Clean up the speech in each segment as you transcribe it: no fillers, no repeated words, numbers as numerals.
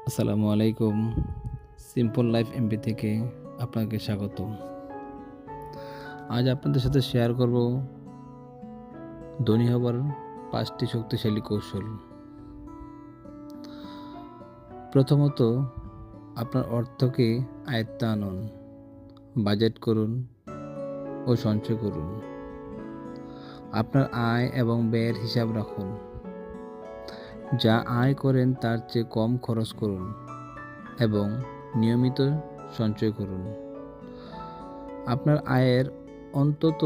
আসসালামু আলাইকুম। Simple life MP থেকে আপনাকে স্বাগতম। আজ আপনাদের সাথে শেয়ার করব ধনী হবার ৫টি শক্তিশালী কৌশল। প্রথমত, আপনার অর্থকে আয়ত্তে আনুন। বাজেট করুন ও সঞ্চয় করুন। আপনার আয় এবং ব্যয়ের হিসাব রাখুন। যা আয় করেন তার চেয়ে কম খরচ করুন এবং নিয়মিত সঞ্চয় করুন। আপনার আয়ের অন্তত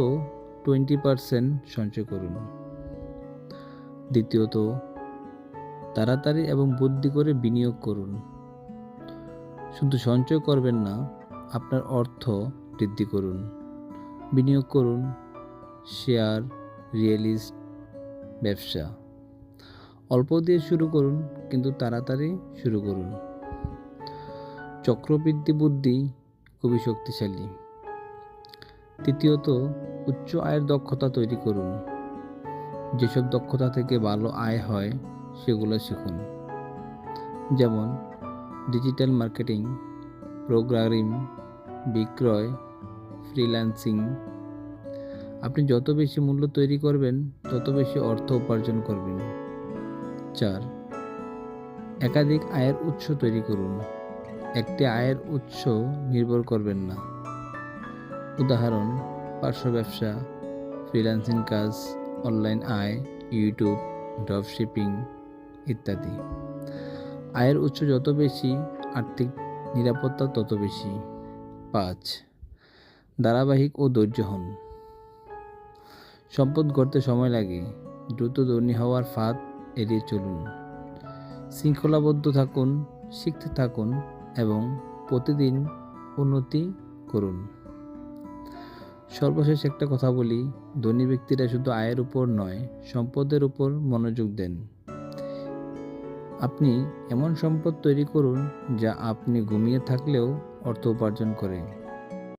20% সঞ্চয় করুন। দ্বিতীয়ত, তাড়াতাড়ি এবং বুদ্ধি করে বিনিয়োগ করুন। শুধু সঞ্চয় করবেন না, আপনার অর্থ বৃদ্ধি করুন। বিনিয়োগ করুন, শেয়ার, রিয়েল এস্টেট, ব্যবসা। অল্প দিয়ে শুরু করুন, কিন্তু তাড়াতাড়ি শুরু করুন। চক্রবৃদ্ধি বুদ্ধি খুবই শক্তিশালী। তৃতীয়ত, উচ্চ আয়ের দক্ষতা তৈরি করুন। যেসব দক্ষতা থেকে ভালো আয় হয় সেগুলো শিখুন, যেমন ডিজিটাল মার্কেটিং, প্রোগ্রামিং, বিক্রয়, ফ্রিল্যান্সিং। আপনি যত বেশি মূল্য তৈরি করবেন তত বেশি অর্থ উপার্জন করবেন। 4, একাধিক আয়ের উৎস তৈরি করুন। একটি আয়ের উৎস নির্ভর করবেন না। উদাহরণ, পার্শ্ব ব্যবসা, ফ্রিল্যান্সিং কাজ, অনলাইন আয়, ইউটিউব, ড্রপশিপিং ইত্যাদি। আয়ের উৎস যত বেশি, আর্থিক নিরাপত্তা তত বেশি। 5, ধারাবাহিক ও ধৈর্য হন। সম্পদ গড়তে সময় লাগে। দ্রুত ধনী হওয়ার ফাঁদ এড়িয়ে চলুন। শৃঙ্খলাবদ্ধ থাকুন, শিখতে থাকুন এবং প্রতিদিন উন্নতি করুন। সর্বশেষ একটা কথা বলি, ধনী ব্যক্তিরা শুধু আয়ের উপর নয়, সম্পদের উপর মনোযোগ দেন। আপনি এমন সম্পদ তৈরি করুন যা আপনি ঘুমিয়ে থাকলেও অর্থ উপার্জন করে।